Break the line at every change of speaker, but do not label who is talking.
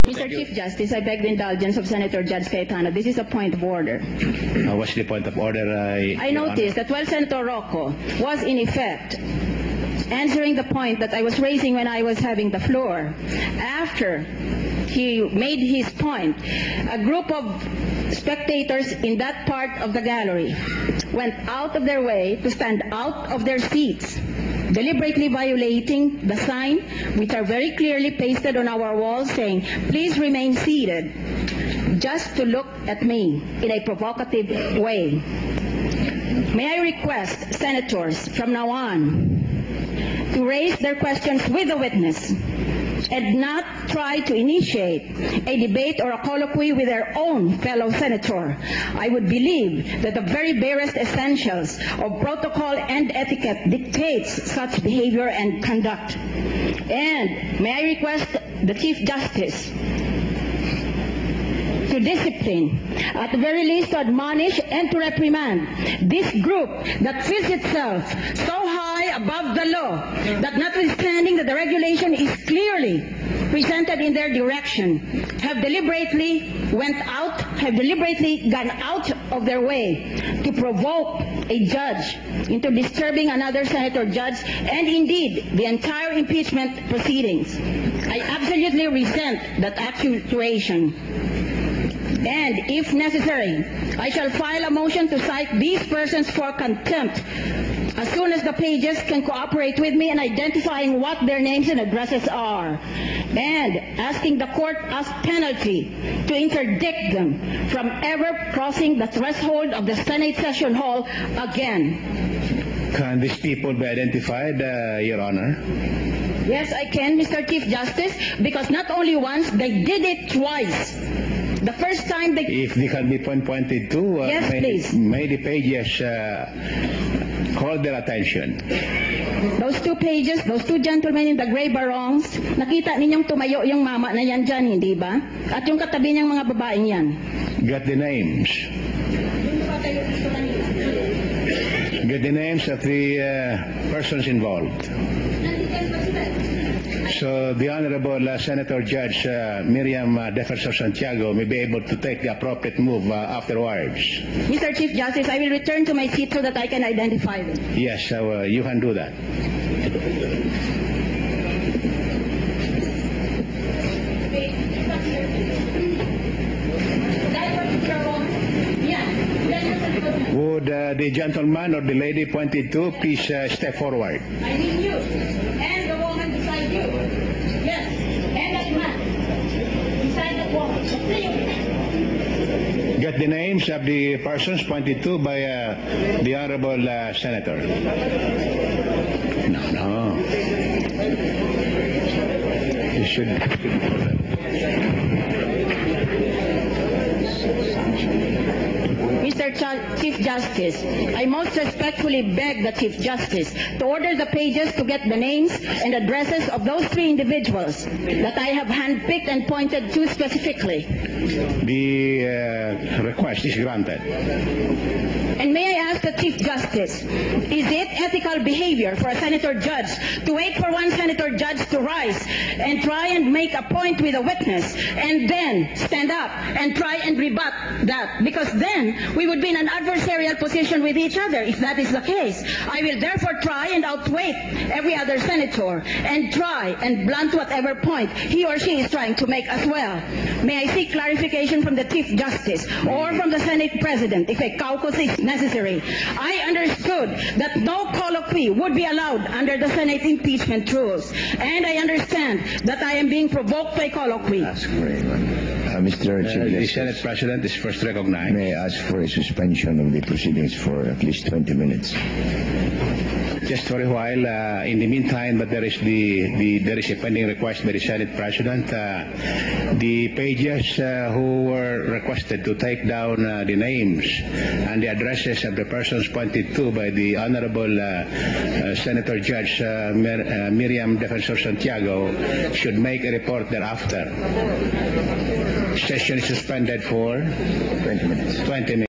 Mr. Chief Justice, I beg the indulgence of Senator Judge Cayetano. This is a point of order.
What's the point of order?
I noticed that while Senator Rocco was in effect answering the point that I was raising when I was having the floor, after he made his point, a group of spectators in that part of the gallery went out of their way to stand out of their seats, deliberately violating the sign, which are very clearly pasted on our walls saying, "Please remain seated," just to look at me in a provocative way. May I request senators from now on to raise their questions with the witness and not try to initiate a debate or a colloquy with their own fellow senator. I would believe that the very barest essentials of protocol and etiquette dictates such behavior and conduct. And may I request the Chief Justice to discipline, at the very least to admonish and to reprimand this group that feels itself so high above the law that, notwithstanding that the regulation is clearly presented in their direction, have deliberately gone out of their way to provoke a judge into disturbing another senator judge and indeed the entire impeachment proceedings. I absolutely resent that actuation. And if necessary, I shall file a motion to cite these persons for contempt as soon as the pages can cooperate with me in identifying what their names and addresses are, and asking the court as penalty to interdict them from ever crossing the threshold of the Senate session hall again.
Can these people be identified, Your Honor?
Yes, I can, Mr. Chief Justice, because not only once, they did it twice. The first time they...
If they can be pointed to,
yes, please.
May the pages call their attention.
Those two pages, those two gentlemen in the gray barongs, nakita ninyong tumayo yung mama na yan dyan, hindi ba? At yung katabi niyang mga babaeng yan.
Get the names. Get the names of the persons involved. So the Honorable Senator Judge Miriam Defensor Santiago may be able to take the appropriate move afterwards.
Mr. Chief Justice, I will return to my seat so that I can identify them.
Yes, you can do that. Would the gentleman or the lady pointed to please step forward?
I mean you, and the woman beside you. Yes, and that man beside that woman.
Get the names of the persons pointed to by the Honorable Senator. No. You should.
Mr. Chief Justice, I most respectfully beg the Chief Justice to order the pages to get the names and addresses of those three individuals that I have handpicked and pointed to specifically.
The request is granted.
And may I ask the Chief Justice, is it ethical behavior for a senator judge to wait for one senator judge to rise and try and make a point with a witness and then stand up and try and rebut that? Because then we would be in an adversarial position with each other if that is the case. I will therefore try and outweigh every other senator and try and blunt whatever point he or she is trying to make as well. May I seek clarification from the Chief Justice or from the Senate President if a caucus is necessary. I understood that no colloquy would be allowed under the Senate impeachment rules, and I understand that I am being provoked by colloquy.
Ask for Mr. Chief
The
Justice,
Senate President is first recognized.
may I ask for a suspension of the proceedings for at least 20 minutes?
Just for a while. In the meantime, but there is a pending request by the Senate President. The pages who were requested to take down the names and the addresses of the persons pointed to by the Honorable Senator Judge Miriam Defensor Santiago should make a report thereafter. Session is suspended for
20 minutes.
20 minutes.